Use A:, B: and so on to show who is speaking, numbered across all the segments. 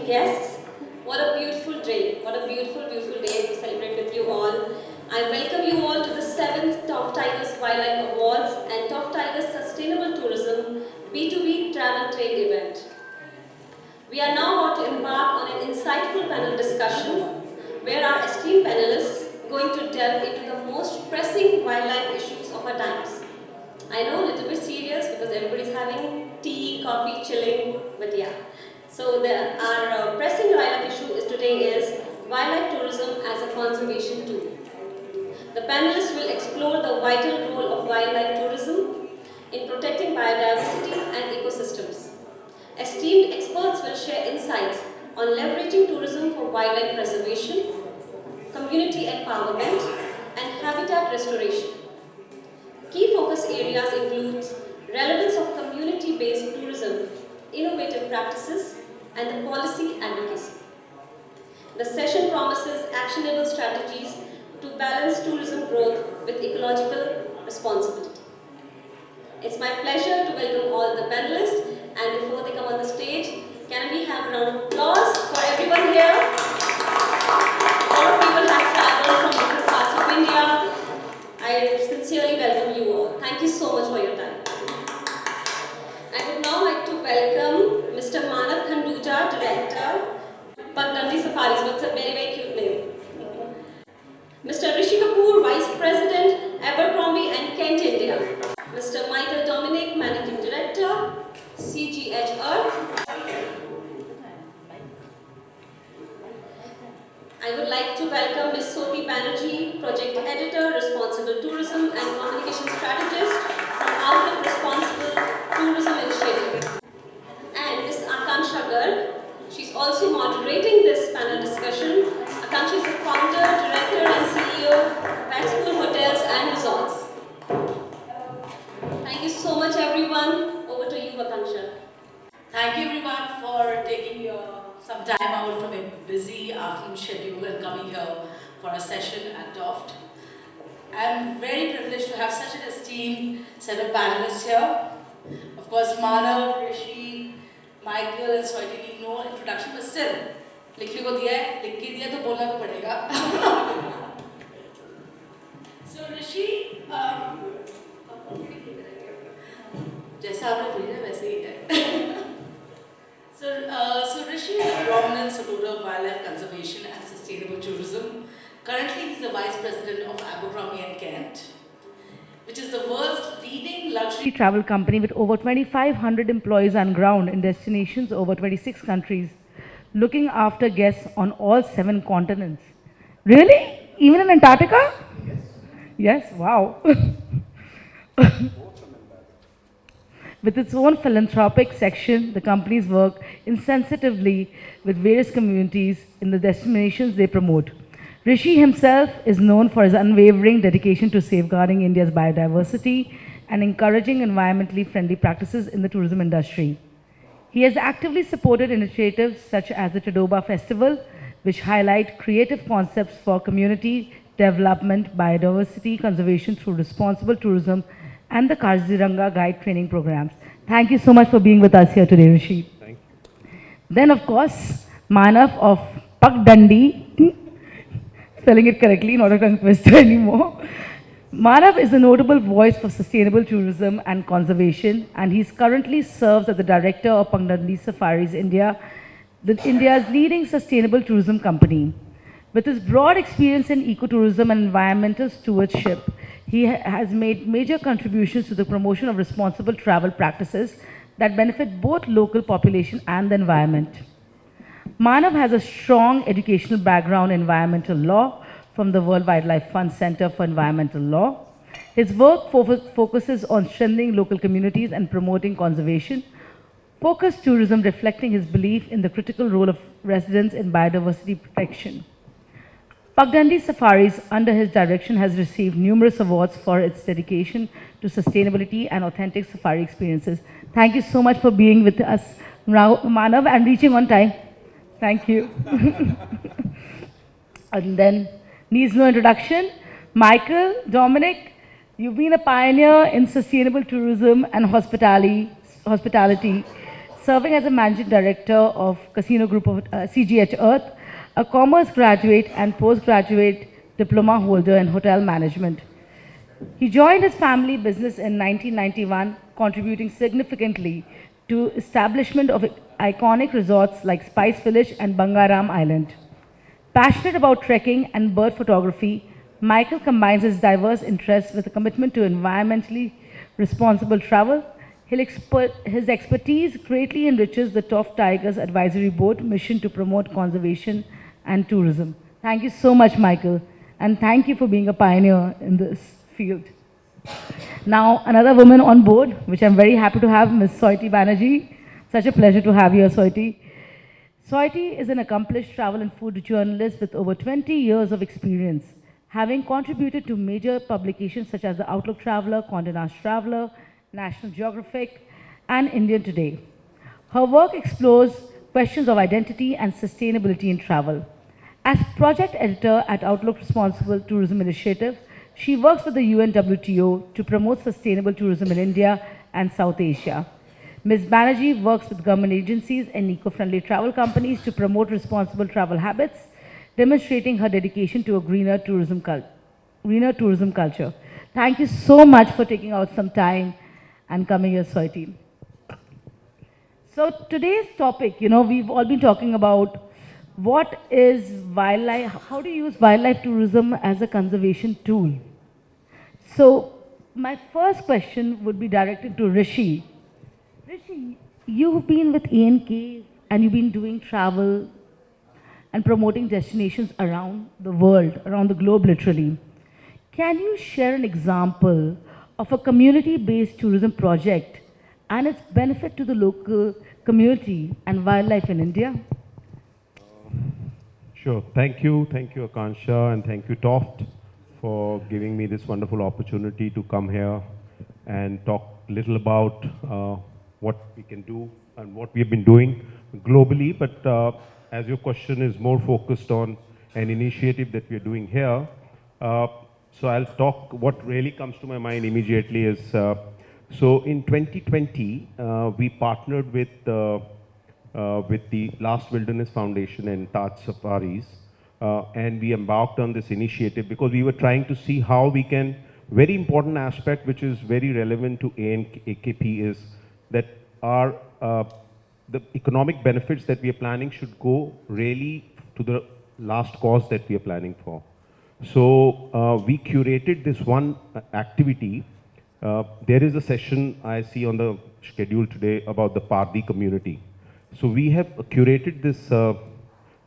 A: esteemed guests, what a beautiful day. What a beautiful, beautiful day to celebrate with you all. I welcome you all to the 7th TOFTigers Wildlife Awards and TOFTigers Sustainable Tourism B2B Travel Trade event. We are now about to embark on an insightful panel discussion where our esteemed panelists are going to delve into the most pressing wildlife issues of our times. I know a little bit serious because everybody's having tea, coffee, chilling, but yeah. So our pressing wildlife issue today is wildlife tourism as a conservation tool. The panelists will explore the vital role of wildlife tourism in protecting biodiversity and ecosystems. Esteemed experts will share insights on leveraging tourism for wildlife preservation, community empowerment, and habitat restoration. Key focus areas include relevance of community-based tourism, innovative practices, and the policy advocacy. The session promises actionable strategies to balance tourism growth with ecological responsibility. It's my pleasure to welcome all the panelists, and before they come on the stage, can we have a round of applause for everyone here? A lot of people have traveled from different parts of India. I sincerely welcome you all. Thank you so much for your time. I would now like to welcome Mr. Manav Khanduja, Director, Pugdundee Safaris. It's a very, very cute name. Mr. Rishi Kapoor, Vice President, Abercrombie and Kent, India. Mr. Dominic, Managing Director, CGH Earth. I would like to welcome Ms. Soity Banerjee, Project Editor, Responsible Tourism and Communication Strategist from Outlook Responsible Tourism Initiative. And Ms. Akanksha Garg, she's also moderating this panel discussion. Akanksha is the founder, director and CEO of Waxpol Hotels and Resorts. Thank you so much, everyone. Over to you, Akanksha.
B: Thank you, everyone, for taking some time out from a busy afternoon schedule and coming here for a session at TOFT. I'm very privileged to have such an esteemed set of panelists here. Of course, Manav, Rishi, Michael, and Soity need no introduction, but still, लिखने को दिया है, लिख के दिया तो बोलना तो पड़ेगा. So Rishi, जैसा आपने भेजा वैसे ही है. So Rishi is a prominent supporter of wildlife conservation and sustainable tourism. Currently, he's the Vice President of Abercrombie and Kent, which is the world's leading luxury
C: travel company with over 2,500 employees on ground in destinations over 26 countries, looking after guests on all 7 continents. Really? Even in Antarctica?
D: Yes.
C: Yes, wow. With its own philanthropic section, the companies work insensitively with various communities in the destinations they promote. Rishi himself is known for his unwavering dedication to safeguarding India's biodiversity and encouraging environmentally friendly practices in the tourism industry. He has actively supported initiatives such as the Tadoba Festival, which highlight creative concepts for community development, biodiversity conservation through responsible tourism, and the Kaziranga Guide training programs. Thank you so much for being with us here today, Rishi.
D: Thank you.
C: Then, of course, Manav of Pugdundee, spelling it correctly, not a tongue twister anymore. Manav is a notable voice for sustainable tourism and conservation, and he currently serves as the director of Pugdundee Safaris India, India's leading sustainable tourism company. With his broad experience in ecotourism and environmental stewardship, he has made major contributions to the promotion of responsible travel practices that benefit both local population and the environment. Manav has a strong educational background in environmental law from the World Wildlife Fund Center for Environmental Law. His work focuses on strengthening local communities and promoting conservation, focused tourism reflecting his belief in the critical role of residents in biodiversity protection. Pugdundee Safaris, under his direction, has received numerous awards for its dedication to sustainability and authentic safari experiences. Thank you so much for being with us, Manav, and reaching on time. Thank you. And then, needs no introduction, Michael, Dominic, you've been a pioneer in sustainable tourism and hospitality serving as a managing director of Casino Group of CGH Earth, a commerce graduate and postgraduate diploma holder in hotel management. He joined his family business in 1991, contributing significantly to establishment of iconic resorts like Spice Village and Bangaram Island. Passionate about trekking and bird photography, Michael combines his diverse interests with a commitment to environmentally responsible travel. His expertise greatly enriches the TOFTigers Advisory Board mission to promote conservation and tourism. Thank you so much, Michael, and thank you for being a pioneer in this field. Now, another woman on board, which I'm very happy to have, Ms. Soity Banerjee. Such a pleasure to have you here, Soity. Soity is an accomplished travel and food journalist with over 20 years of experience, having contributed to major publications such as The Outlook Traveler, Condé Nast Traveler, National Geographic, and Indian Today. Her work explores questions of identity and sustainability in travel. As project editor at Outlook Responsible Tourism Initiative, she works with the UNWTO to promote sustainable tourism in India and South Asia. Ms. Banerjee works with government agencies and eco-friendly travel companies to promote responsible travel habits, demonstrating her dedication to a greener tourism culture. Thank you so much for taking out some time and coming here, Soity. So today's topic, we've all been talking about what is wildlife, how to use wildlife tourism as a conservation tool. So my first question would be directed to Rishi. Rishi, you've been with ANK and you've been doing travel and promoting destinations around the world, around the globe literally. Can you share an example of a community-based tourism project and its benefit to the local community and wildlife in India?
D: Sure. Thank you, Akanksha, and thank you, Toft, for giving me this wonderful opportunity to come here and talk a little about what we can do and what we have been doing globally. But as your question is more focused on an initiative that we are doing here, so I'll talk. What really comes to my mind immediately is, so in 2020, we partnered with the Last Wilderness Foundation and Taj Safaris, and we embarked on this initiative because we were trying to see how we can, very important aspect which is very relevant to AKP is that our, the economic benefits that we are planning should go really to the last cause that we are planning for. So we curated this one activity. There is a session I see on the schedule today about the Pardi community. So we have curated this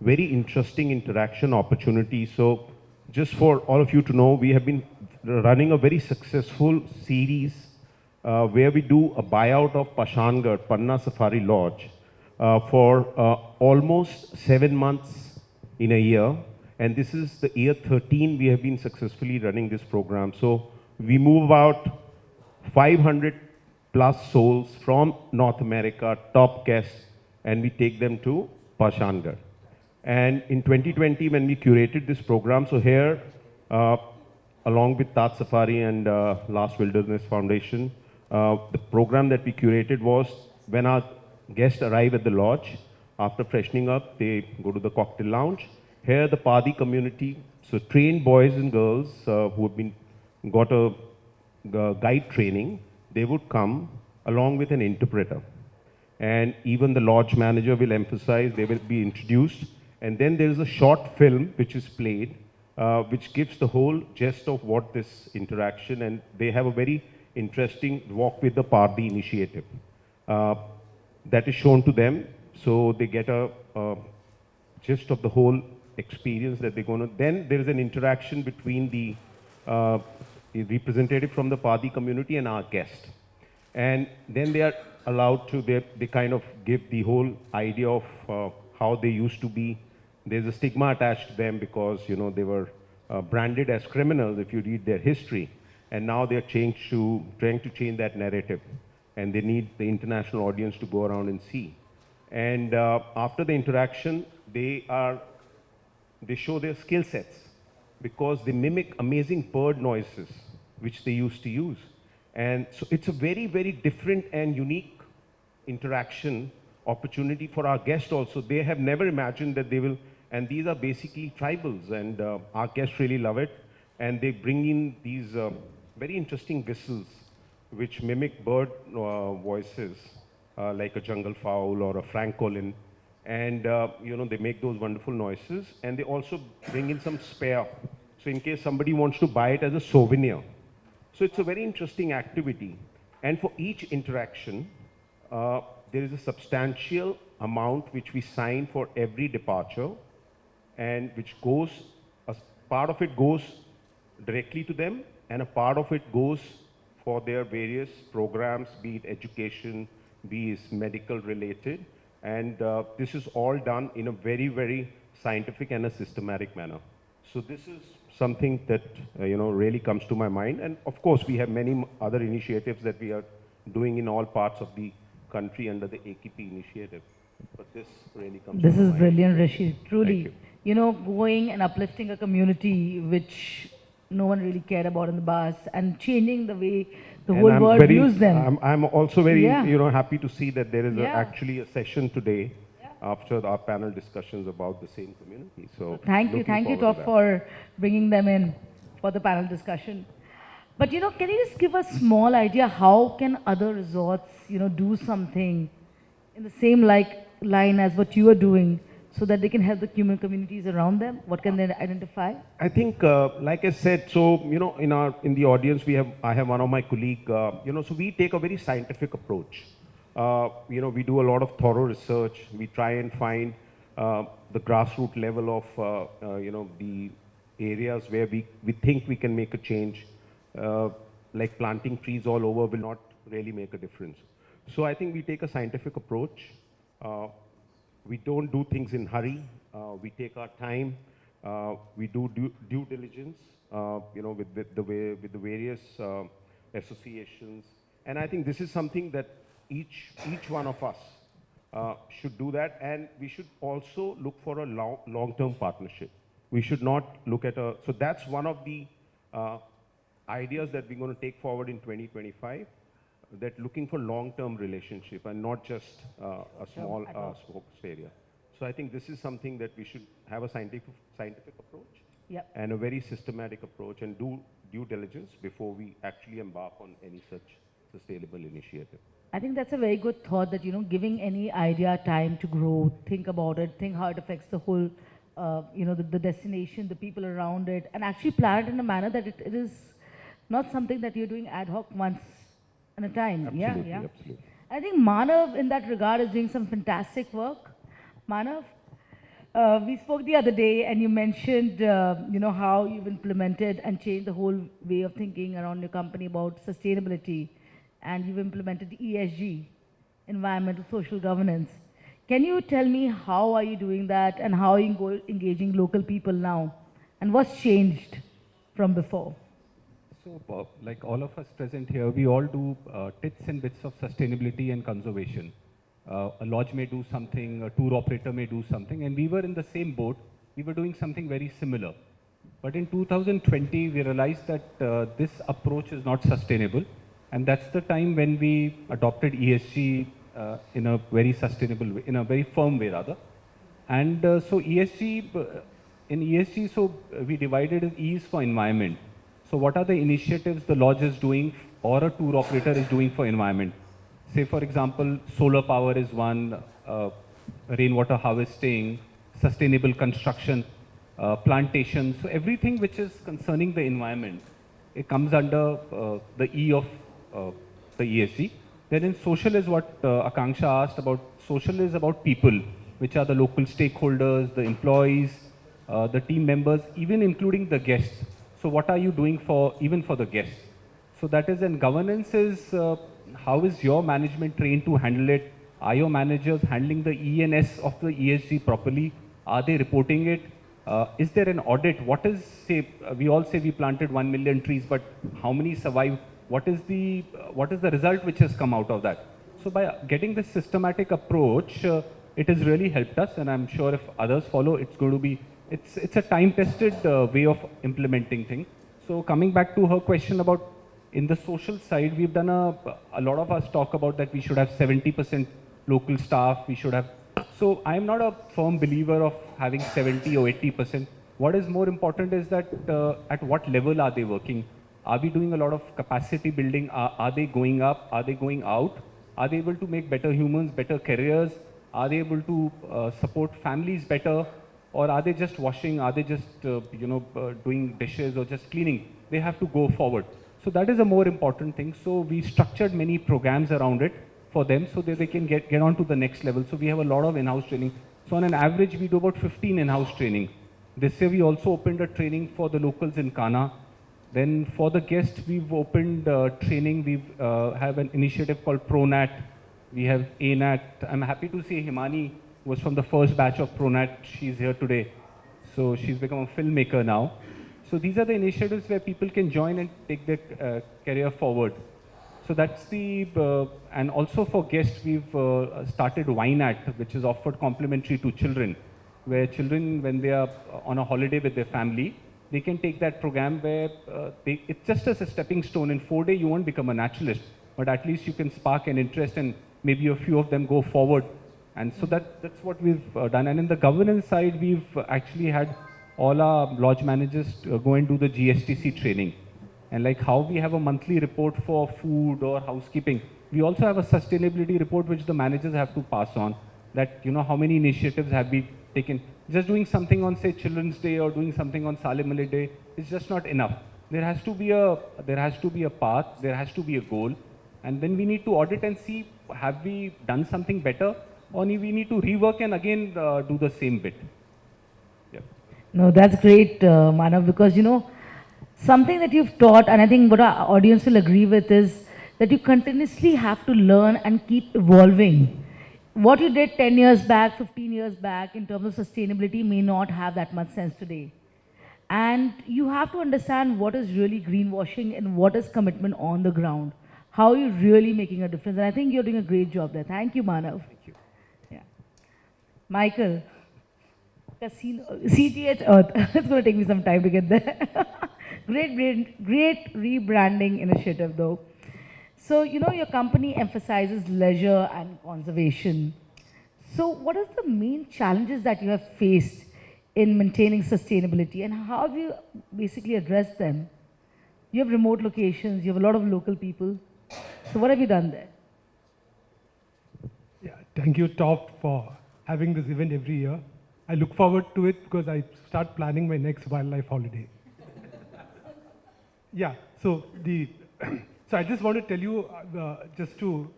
D: very interesting interaction opportunity. So just for all of you to know, we have been running a very successful series where we do a buyout of Pashangarh, Panna Safari Lodge, for almost 7 months in a year. And this is the year 13 we have been successfully running this program. So we move about 500 plus souls from North America, top guests, and we take them to Pashangarh. And in 2020, when we curated this program, so here, along with Taj Safari and Last Wilderness Foundation, the program that we curated was when our guests arrive at the lodge, after freshening up, they go to the cocktail lounge. Here, the Padi community, so trained boys and girls who have got a guide training, they would come along with an interpreter. And even the lodge manager will emphasize, they will be introduced. And then there is a short film which is played, which gives the whole gist of what this interaction, and they have a very interesting walk with the Pardi initiative that is shown to them. So they get a gist of the whole experience that they're going to. Then there is an interaction between the representative from the Padi community and our guest. And then they are allowed to, they kind of give the whole idea of how they used to be. There's a stigma attached to them because, they were branded as criminals if you read their history. And now they're trying to change that narrative. And they need the international audience to go around and see. And after the interaction, they show their skill sets because they mimic amazing bird noises, which they used to use. And so it's a very, very different and unique interaction opportunity for our guests also. They have never imagined that they will, and these are basically tribals, and our guests really love it. And they bring in these very interesting whistles which mimic bird voices, like a jungle fowl or a francolin. And they make those wonderful noises, and they also bring in some spare. So in case somebody wants to buy it as a souvenir. So it's a very interesting activity. And for each interaction, there is a substantial amount which we sign for every departure, and which goes, a part of it goes directly to them, and a part of it goes for their various programs, be it education, be it medical related. And this is all done in a very, very scientific and a systematic manner. So this is something that really comes to my mind. And of course, we have many other initiatives that we are doing in all parts of the country under the AKP initiative. But this really comes to my mind.
C: This is brilliant, Rishi. Truly.
D: Thank you.
C: Going and uplifting a community which no one really cared about in the past, and changing the way the
D: And
C: whole
D: I'm
C: world views them.
D: I'm also very,
C: Yeah.
D: happy to see that there is
C: Yeah.
D: actually a session today after our panel discussions about the same community. So
C: Thank you,
D: looking
C: Top,
D: forward to that.
C: for bringing them in for the panel discussion. But can you just give a small idea how can other resorts, do something in the same line as what you are doing, so that they can help the human communities around them? What can they identify?
D: I think, like I said, so in the audience I have one of my colleague. So we take a very scientific approach. We do a lot of thorough research. We try and find the grassroots level of the areas where we think we can make a change. Like planting trees all over will not really make a difference. So I think we take a scientific approach. We don't do things in hurry. We take our time. We do due diligence, with the various associations. And I think this is something that each one of us should do that. And we should also look for a long-term partnership. We should not look at so that's one of the ideas that we're going to take forward in 2025. That looking for long-term relationship and not just a small focused area. So I think this is something that we should have a scientific approach and a very systematic approach, and do due diligence before we actually embark on any such sustainable initiative.
C: I think that's a very good thought, that, giving any idea time to grow, think about it, think how it affects the whole, the destination, the people around it, and actually plan it in a manner that it is not something that you're doing ad hoc once at a time.
D: Absolutely,
C: Yeah.
D: absolutely.
C: I think Manav in that regard is doing some fantastic work. Manav, we spoke the other day and you mentioned, how you've implemented and changed the whole way of thinking around your company about sustainability, and you've implemented ESG, environmental social governance. Can you tell me how are you doing that, and how are you engaging local people now, and what's changed from before?
E: So, like all of us present here, we all do tits and bits of sustainability and conservation. A lodge may do something, a tour operator may do something, and we were in the same boat. We were doing something very similar. But in 2020, we realized that this approach is not sustainable. And that's the time when we adopted ESG in a very sustainable way, in a very firm way rather. And so in ESG, so we divided as E is for environment. So what are the initiatives the lodge is doing or a tour operator is doing for environment? Say for example, solar power is one, rainwater harvesting, sustainable construction, plantation. So everything which is concerning the environment, it comes under the E of the ESG. Then in social is what Akanksha asked about. Social is about people, which are the local stakeholders, the employees, the team members, even including the guests. So what are you doing even for the guests? So that is, and governance is, how is your management trained to handle it? Are your managers handling the E and S of the ESG properly? Are they reporting it? Is there an audit? What is, say, we all say we planted 1 million trees, but how many survive? What is the result which has come out of that? So by getting this systematic approach, it has really helped us, and I'm sure if others follow, it's going to be, it's a time-tested way of implementing things. So coming back to her question about, in the social side, we've done a lot of us talk about that we should have 70% local staff, we should have. So I'm not a firm believer of having 70 or 80%. What is more important is that at what level are they working? Are we doing a lot of capacity building? Are they going up? Are they going out? Are they able to make better humans, better careers? Are they able to support families better? Or are they just washing? Are they just doing dishes or just cleaning? They have to go forward. So that is a more important thing. So we structured many programs around it for them so that they can get on to the next level. So we have a lot of in-house training. So on an average, we do about 15 in-house training. This year, we also opened a training for the locals in Kana. Then for the guests, we've opened training. We have an initiative called ProNat. We have ANAT. I'm happy to say Himani was from the first batch of ProNat. She's here today. So she's become a filmmaker now. So these are the initiatives where people can join and take their career forward. So that's the, and also for guests, we've started WineAt, which is offered complimentary to children, where children, when they are on a holiday with their family, they can take that program where it's just as a stepping stone. In 4 days, you won't become a naturalist, but at least you can spark an interest and maybe a few of them go forward. And so that's what we've done. And in the governance side, we've actually had all our lodge managers go and do the GSTC training. And like how we have a monthly report for food or housekeeping, we also have a sustainability report which the managers have to pass on. That, how many initiatives have we taken. Just doing something on, say, Children's Day or doing something on Salimale Day is just not enough. There has to be a path, there has to be a goal. And then we need to audit and see, have we done something better? Or we need to rework and again do the same bit. Yeah.
C: No, that's great, Manav, because, something that you've taught, and I think what our audience will agree with, is that you continuously have to learn and keep evolving. What you did 10 years back, 15 years back in terms of sustainability may not have that much sense today. And you have to understand what is really greenwashing and what is commitment on the ground. How are you really making a difference? And I think you're doing a great job there. Thank you, Manav.
E: Thank you.
C: Yeah. Michael, Casino, CGH Earth. It's going to take me some time to get there. Great rebranding initiative though. So, your company emphasizes leisure and conservation. So, what are the main challenges that you have faced in maintaining sustainability, and how have you basically addressed them? You have remote locations, you have a lot of local people. So, what have you done there?
F: Yeah, thank you, Toft, for having this event every year. I look forward to it because I start planning my next wildlife holiday. Yeah, so so I just want to tell you, just to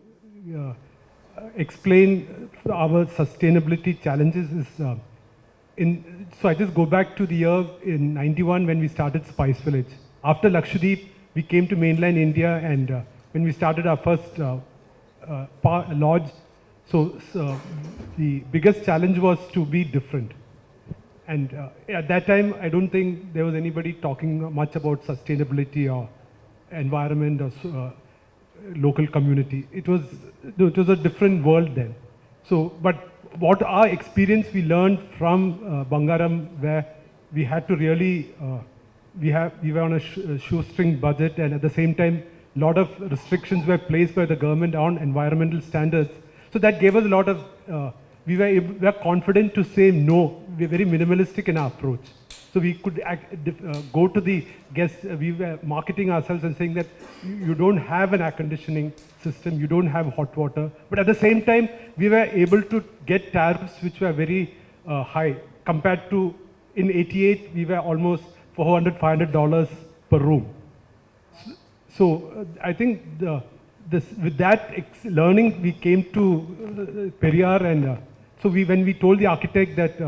F: explain our sustainability challenges is, so I just go back to the year in 91 when we started Spice Village. After Lakshadweep, we came to mainland India, and when we started our first lodge, so the biggest challenge was to be different. And at that time, I don't think there was anybody talking much about sustainability or environment or local community. It was a different world then. So, but what our experience we learned from Bangaram, where we had to really, we were on a shoestring budget, and at the same time, a lot of restrictions were placed by the government on environmental standards. So that gave us a lot of, we were confident to say no. We were very minimalistic in our approach. So we could go to the guests, we were marketing ourselves and saying that you don't have an air conditioning system, you don't have hot water. But at the same time, we were able to get tariffs which were very high. Compared to, in 88, we were almost $400, $500 per room. So I think with that learning, we came to Periyar, and so when we told the architect that,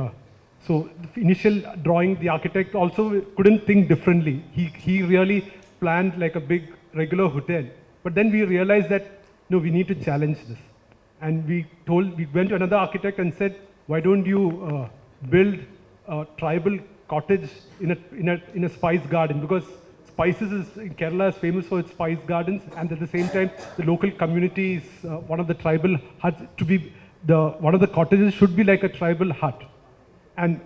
F: so the initial drawing, the architect also couldn't think differently. He really planned like a big regular hotel. But then we realized that, no, we need to challenge this. And we went to another architect and said, why don't you build a tribal cottage in a spice garden? Because spices in Kerala is famous for its spice gardens, and at the same time, the local community is one of the tribal huts to be, one of the cottages should be like a tribal hut. And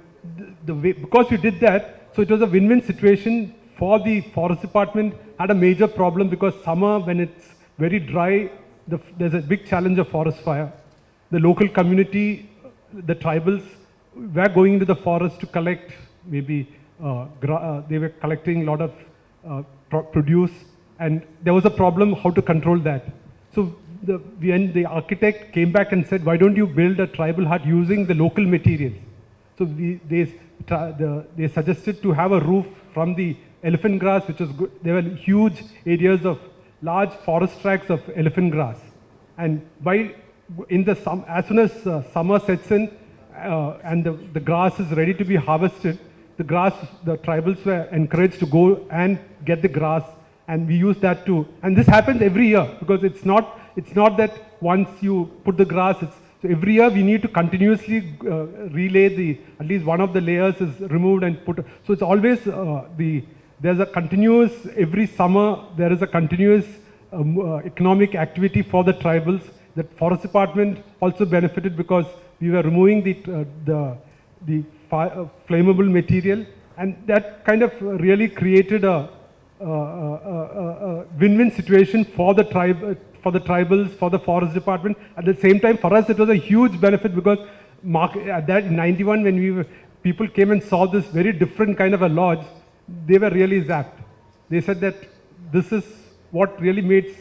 F: because we did that, so it was a win-win situation for the forest department. Had a major problem because summer, when it's very dry, there's a big challenge of forest fire. the local community, the tribals, were going into the forest to collect maybe, they were collecting a lot of produce, and there was a problem how to control that. So when the architect came back and said, why don't you build a tribal hut using the local materials? So they suggested to have a roof from the elephant grass, which was good. There were huge areas of large forest tracts of elephant grass. And as soon as summer sets in and the grass is ready to be harvested, the tribals were encouraged to go and get the grass, and we use that too. And this happens every year, because it's not that once you put the grass, so every year we need to continuously relay at least one of the layers is removed and put. So it's always there's a continuous, every summer there is a continuous economic activity for the tribals. The forest department also benefited because we were removing the flammable material, and that kind of really created a win-win situation for the tribals, for the forest department. At the same time, for us, it was a huge benefit, because at that 91, when people came and saw this very different kind of a lodge, they were really zapped. They said that this is what really made,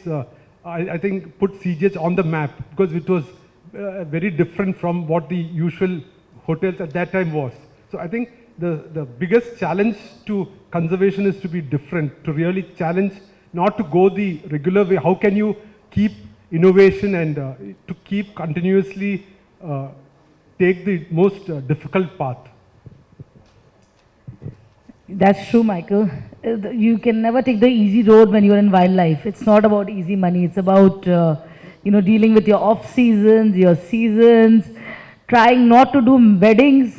F: I think, put CGH on the map, because it was very different from what the usual hotels at that time was. So I think the biggest challenge to conservation is to be different, to really challenge, not to go the regular way. How can you keep innovation and to keep continuously take the most difficult path?
C: That's true, Michael. You can never take the easy road when you're in wildlife. It's not about easy money. It's about, dealing with your off seasons, your seasons, trying not to do weddings.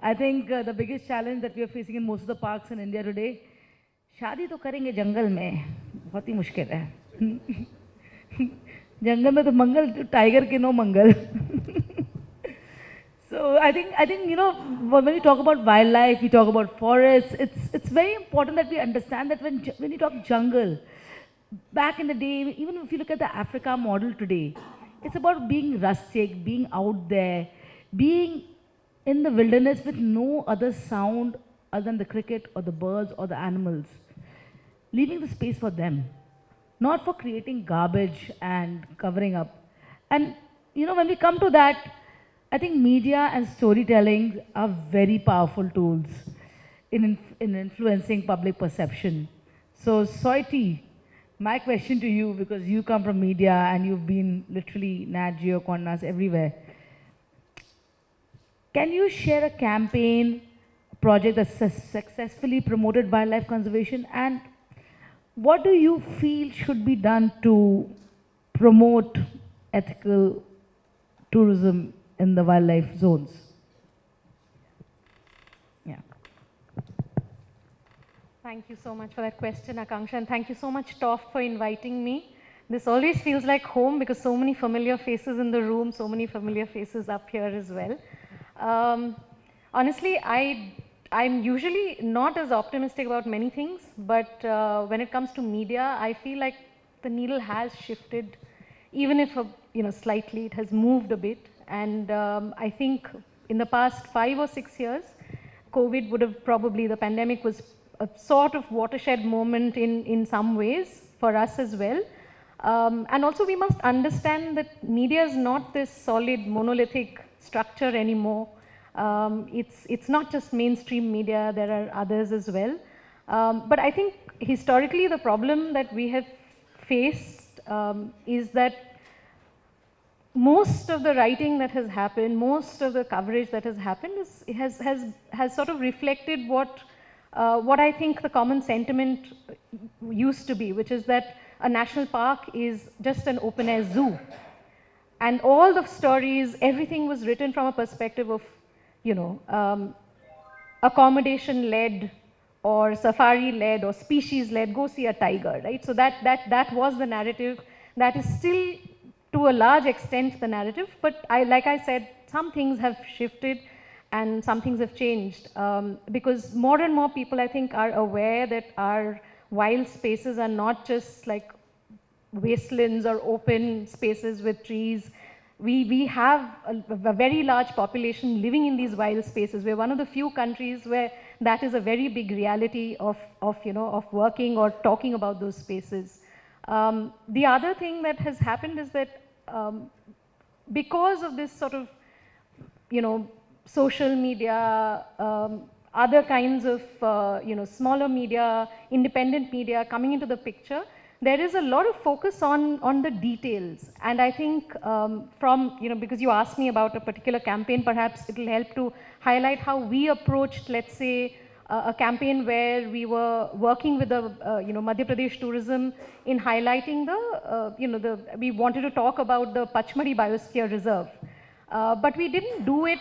C: I think the biggest challenge that we are facing in most of the parks in India today, शादी तो करेंगे जंगल में, बहुत ही मुश्किल है. जंगल में तो मंगल, टाइगर के नो मंगल. So I think when we talk about wildlife, we talk about forests. It's very important that we understand that when you talk jungle, back in the day, even if you look at the Africa model today, it's about being rustic, being out there, being in the wilderness with no other sound other than the cricket or the birds or the animals, leaving the space for them, not for creating garbage and covering up. And when we come to that, I think media and storytelling are very powerful tools in influencing public perception. So Soity, my question to you, because you come from media and you've been literally Nat Geo, Condé Nast, everywhere. Can you share a campaign, project that successfully promoted wildlife conservation, and what do you feel should be done to promote ethical tourism in the wildlife zones? Yeah.
G: Thank you so much for that question, Akanksha, and thank you so much, Toft, for inviting me. This always feels like home, because so many familiar faces in the room, so many familiar faces up here as well. Honestly, I'm usually not as optimistic about many things, but when it comes to media, I feel like the needle has shifted, even if slightly, it has moved a bit. And I think in the past 5 or 6 years, COVID would have probably, the pandemic was a sort of watershed moment in some ways for us as well. And also we must understand that media is not this solid monolithic structure anymore. It's not just mainstream media, there are others as well. But I think historically the problem that we have faced is that most of the writing that has happened, most of the coverage that has happened has sort of reflected what I think the common sentiment used to be, which is that a national park is just an open-air zoo. And all the stories, everything was written from a perspective of, accommodation-led or safari-led or species-led, go see a tiger, right? So that was the narrative. That is still, to a large extent, the narrative. But like I said, some things have shifted and some things have changed. Because more and more people, I think, are aware that our wild spaces are not just like wastelands or open spaces with trees. we have a very large population living in these wild spaces. We're one of the few countries where that is a very big reality of working or talking about those spaces. The other thing that has happened is that because of this sort of, social media, other kinds of, smaller media, independent media coming into the picture, there is a lot of focus on the details. And I think because you asked me about a particular campaign, perhaps it will help to highlight how we approached, let's say, a campaign where we were working with the, Madhya Pradesh tourism in highlighting we wanted to talk about the Pachmari Biosphere Reserve. But we didn't do it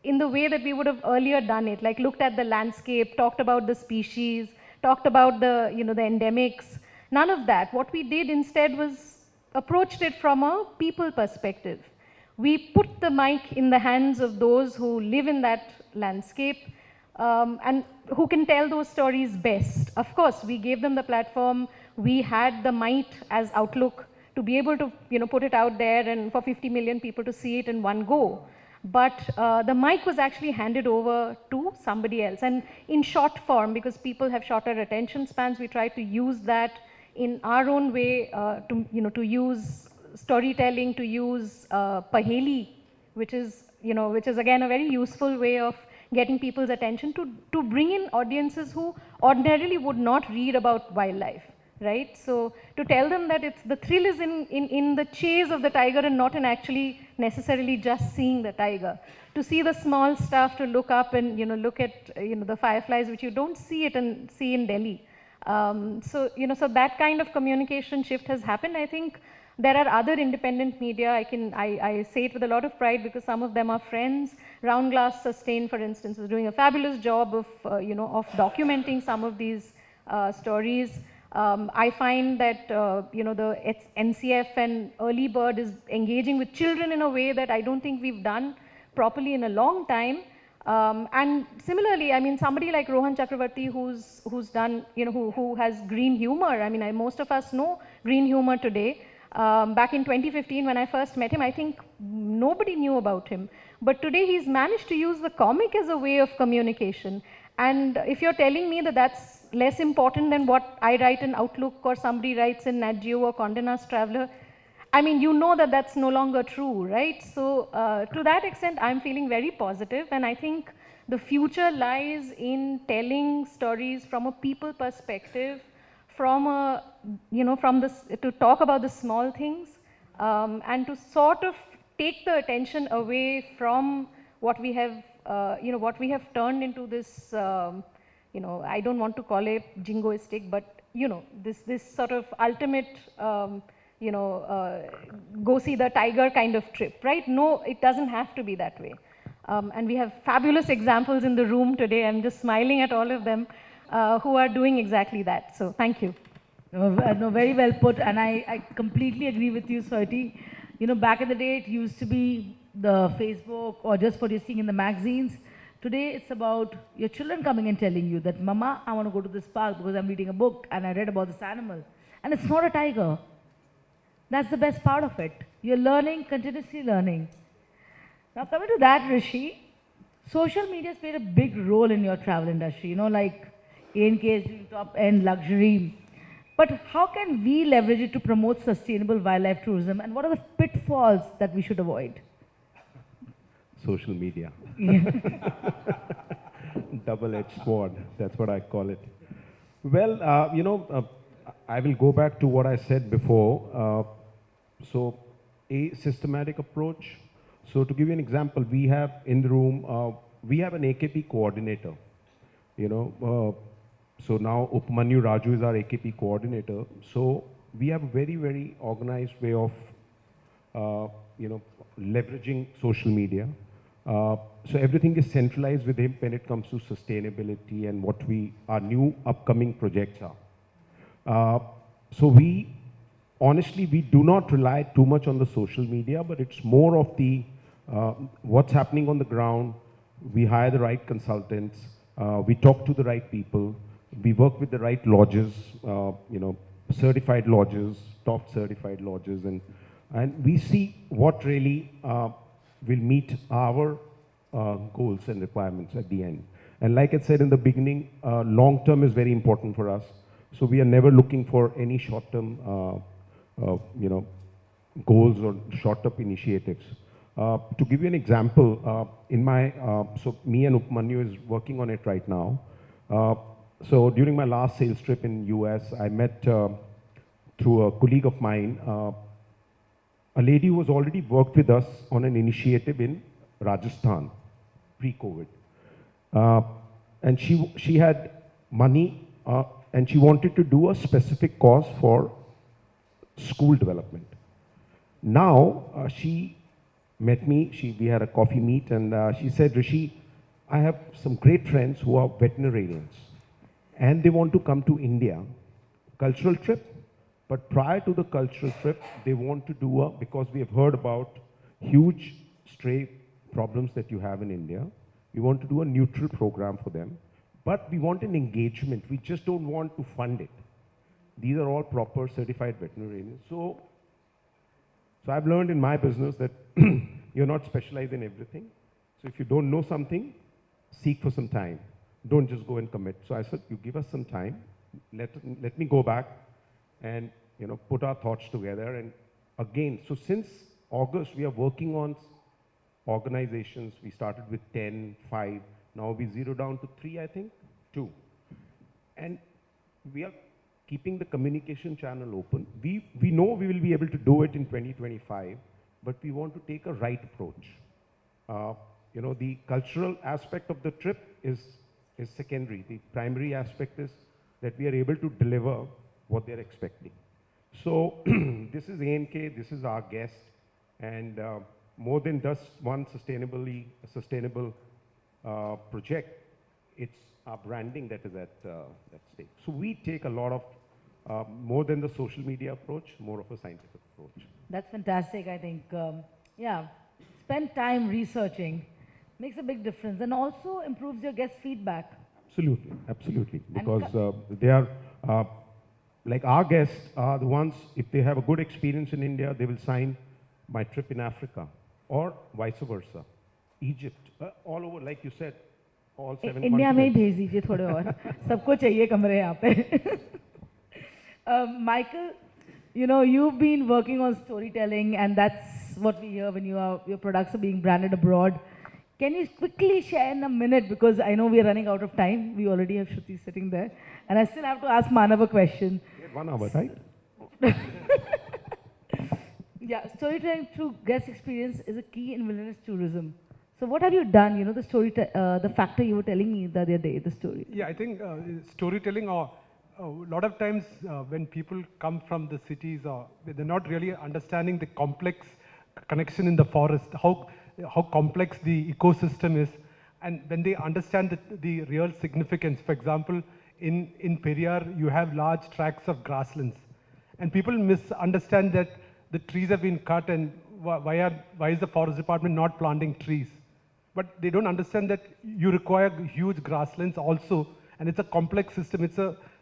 G: in the way that we would have earlier done it, like looked at the landscape, talked about the species, talked about the, the endemics, none of that. What we did instead was approached it from a people perspective. We put the mic in the hands of those who live in that landscape, and who can tell those stories best. Of course, we gave them the platform. We had the might as Outlook to be able to, put it out there and for 50 million people to see it in one go. But the mic was actually handed over to somebody else. And in short form, because people have shorter attention spans, we tried to use that in our own way to use storytelling, to use Paheli, which is again a very useful way of getting people's attention to bring in audiences who ordinarily would not read about wildlife, right? So to tell them that the thrill is in the chase of the tiger and not in actually necessarily just seeing the tiger. To see the small stuff, to look up and look at the fireflies, which you don't see in Delhi. So that kind of communication shift has happened. I think there are other independent media. I say it with a lot of pride because some of them are friends. Round Glass Sustain, for instance, is doing a fabulous job of documenting some of these stories. I find that the NCF and Early Bird is engaging with children in a way that I don't think we've done properly in a long time. And similarly, I mean, somebody like Rohan Chakravarti, who's done, who has green humor. I mean, most of us know green humor today. Back in 2015, when I first met him, I think nobody knew about him. But today he's managed to use the comic as a way of communication. And if you're telling me that that's less important than what I write in Outlook or somebody writes in Nat Geo or Condé Nast Traveler, I mean, that that's no longer true, right? So to that extent, I'm feeling very positive, and I think the future lies in telling stories from a people perspective, to talk about the small things, and to sort of take the attention away from what we have, turned into this, I don't want to call it jingoistic, but this sort of ultimate, go see the tiger kind of trip, right? No, it doesn't have to be that way. And we have fabulous examples in the room today. I'm just smiling at all of them who are doing exactly that. So thank you.
C: No, very well put, and I completely agree with you, Soity. Back in the day, it used to be the Facebook or just what you're seeing in the magazines. Today, it's about your children coming and telling you that, Mama, I want to go to this park because I'm reading a book and I read about this animal. And it's not a tiger. That's the best part of it. You're learning, continuously learning. Now, coming to that, Rishi, social media has played a big role in your travel industry, like A&K is doing top-end luxury. But how can we leverage it to promote sustainable wildlife tourism, and what are the pitfalls that we should avoid?
D: Social media.
C: Yeah.
D: Double-edged sword, that's what I call it. Well, I will go back to what I said before. So, a systematic approach. So to give you an example, we have in the room, we have an AKP coordinator, so now Upmanyu Raju is our AKP coordinator. So we have a very, very organized way of, leveraging social media. So everything is centralized with him when it comes to sustainability and what our new upcoming projects are. So honestly, we do not rely too much on the social media, but it's more of the what's happening on the ground. We hire the right consultants. We talk to the right people. We work with the right lodges, certified lodges, top certified lodges, and And we see what really will meet our goals and requirements at the end. And like I said in the beginning, long term is very important for us. So we are never looking for any short-term, goals or short-term initiatives. To give you an example, so me and Upmanyu is working on it right now. So during my last sales trip in US, I met through a colleague of mine, a lady who has already worked with us on an initiative in Rajasthan, pre-COVID. And she had money and she wanted to do a specific cause for school development. Now, she met me, we had a coffee meet, and she said, Rishi, I have some great friends who are veterinarians, and they want to come to India, cultural trip, but prior to the cultural trip, they want to do because we have heard about huge stray problems that you have in India. We want to do a neutral program for them, but we want an engagement. We just don't want to fund it. These are all proper certified veterinarians. So I've learned in my business that you're not specialized in everything. So if you don't know something, seek for some time. Don't just go and commit. So I said, you give us some time. Let me go back and put our thoughts together. And again, so since August, we are working on organizations. We started with 10, 5. Now we zero down to 3, I think, 2. And we are keeping the communication channel open. We know we will be able to do it in 2025, but we want to take a right approach. The cultural aspect of the trip is secondary. The primary aspect is that we are able to deliver what they're expecting. So this is ANK, this is our guest, and more than just one sustainable project, it's our branding that is at stake. So we take a lot of, more than the social media approach, more of a scientific approach.
C: That's fantastic, I think. Yeah, spend time researching makes a big difference and also improves your guest feedback.
D: Absolutely, absolutely. Because they are, like our guests are the ones, if they have a good experience in India, they will sign my trip in Africa or vice versa. Egypt, all over, like you said, all 7
C: India में ही
D: continents.
C: भेज दीजिए थोड़े और सबको चाहिए कमरे यहाँ पे. Michael, you've been working on storytelling, and that's what we hear when your products are being branded abroad. Can you quickly share in a minute, because I know we are running out of time. We already have Shruti sitting there, and I still have to ask Manav a question.
D: We had 1 hour, right?
C: Yeah, storytelling through guest experience is a key in wilderness tourism. So what have you done? The factor you were telling me the other day, the story.
F: Yeah, I think storytelling, or a lot of times when people come from the cities, they're not really understanding the complex connection in the forest, how complex the ecosystem is, and when they understand the real significance. For example, in Periyar, you have large tracts of grasslands, and people misunderstand that the trees have been cut, and why is the forest department not planting trees? But they don't understand that you require huge grasslands also, and it's a complex system.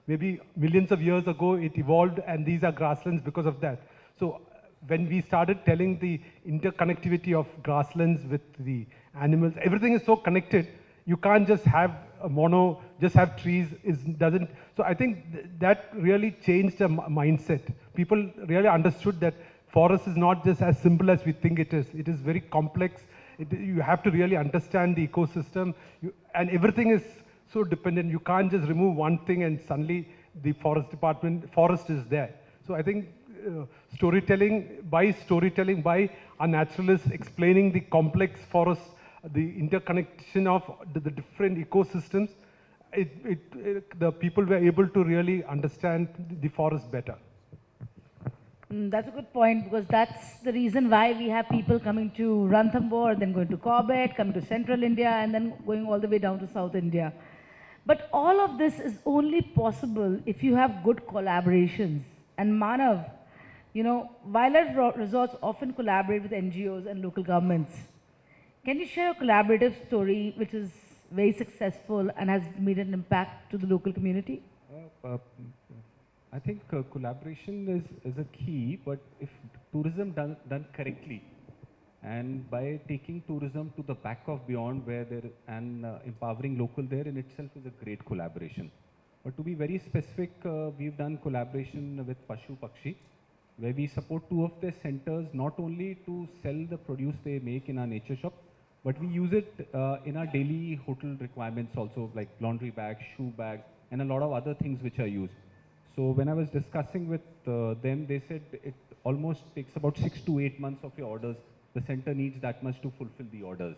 F: Maybe millions of years ago it evolved, and these are grasslands because of that. So when we started telling the interconnectivity of grasslands with the animals, everything is so connected. You can't just have just have trees. So I think that really changed the mindset. People really understood that forest is not just as simple as we think it is. It is very complex. You have to really understand the ecosystem, and everything is so dependent. You can't just remove one thing and suddenly the forest is there. So I think storytelling by a naturalist explaining the complex forest, the interconnection of the different ecosystems, the people were able to really understand the forest better.
C: That's a good point, because that's the reason why we have people coming to Ranthambore, then going to Corbett, coming to central India, and then going all the way down to South India. But all of this is only possible if you have good collaborations. And Manav, wildlife resorts often collaborate with NGOs and local governments. Can you share a collaborative story which is very successful and has made an impact to the local community?
E: I think collaboration is a key, but if tourism done correctly, and by taking tourism to the back of beyond where there and empowering local there in itself is a great collaboration. But to be very specific, we've done collaboration with Pashu Pakshi, where we support 2 of their centers, not only to sell the produce they make in our nature shop, but we use it in our daily hotel requirements also, like laundry bags, shoe bags, and a lot of other things which are used. So when I was discussing with them, they said it almost takes about 6 to 8 months of your orders. The center needs that much to fulfill the orders.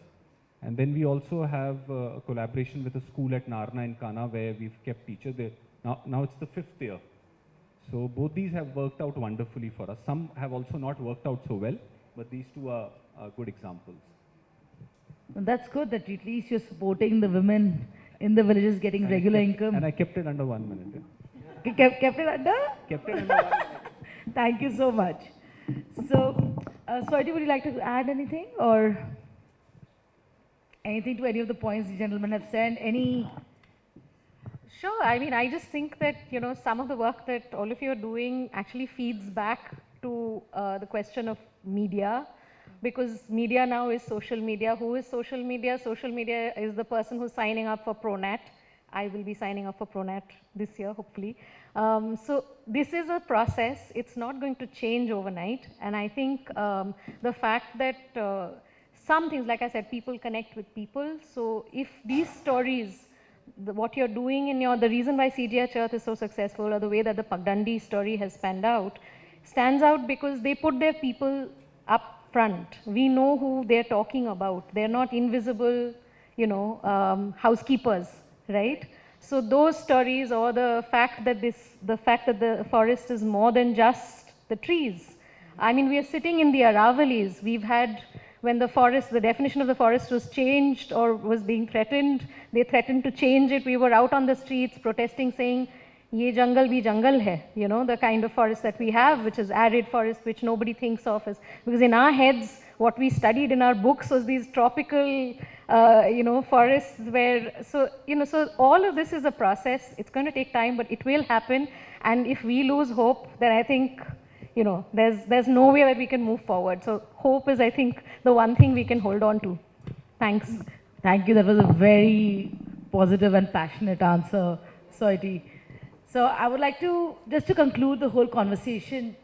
E: And then we also have a collaboration with a school at Narna in Kana, where we've kept teachers there. Now it's the 5th year. So both these have worked out wonderfully for us. Some have also not worked out so well, but these 2 are good examples.
C: And that's good that at least you're supporting the women in the villages getting
E: And
C: regular income.
E: And I kept it under 1 minute.
C: Kept it under?
E: Kept it under 1 minute.
C: Thank you so much. So, Soity, would you like to add anything or anything to any of the points the gentlemen have said? Any?
G: Sure. I mean, I just think that, some of the work that all of you are doing actually feeds back to the question of media, because media now is social media. Who is social media? Social media is the person who's signing up for ProNat. I will be signing up for ProNat this year, hopefully. So this is a process. It's not going to change overnight. And I think the fact that some things, like I said, people connect with people. So if these stories, what you're doing in the reason why CGH Earth is so successful, or the way that the Pugdundee story has panned out, stands out because they put their people up front. We know who they're talking about. They're not invisible, housekeepers, right? So those stories, or the fact that the forest is more than just the trees. I mean, we are sitting in the Aravalis. We've had, when the definition of the forest was changed or was being threatened, they threatened to change it. We were out on the streets protesting, saying, "Ye jungle bhi jungle hai," the kind of forest that we have, which is arid forest, which nobody thinks of as, because in our heads, what we studied in our books was these tropical, forests where, so all of this is a process. It's going to take time, but it will happen. And if we lose hope, then I think, there's no way that we can move forward. So hope is, I think, the one thing we can hold on to. Thanks.
C: Thank you. That was a very positive and passionate answer, Soity. So I would like to, just to conclude the whole conversation,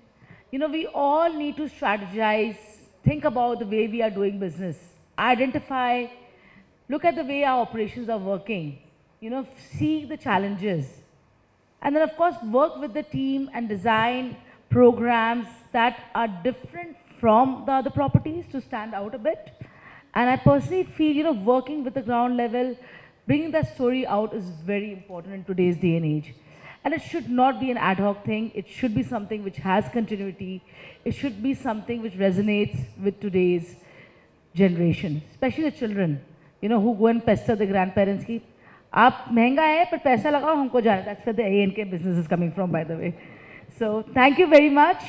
C: we all need to strategize, think about the way we are doing business, identify, look at the way our operations are working, see the challenges. And then, of course, work with the team and design programs that are different from the other properties to stand out a bit. And I personally feel, working with the ground level, bringing that story out is very important in today's day and age. And it should not be an ad hoc thing. It should be something which has continuity. It should be something which resonates with today's generation, especially the children, who go and pester the grandparents. Ki, "Aap महंगा है, पर पैसा लगाओ हमको जाना." That's where the A&K business is coming from, by the way. So thank you very much.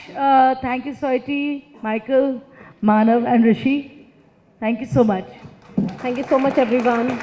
C: Thank you, Soity, Michael, Manav, and Rishi. Thank you so much.
G: Thank you so much, everyone.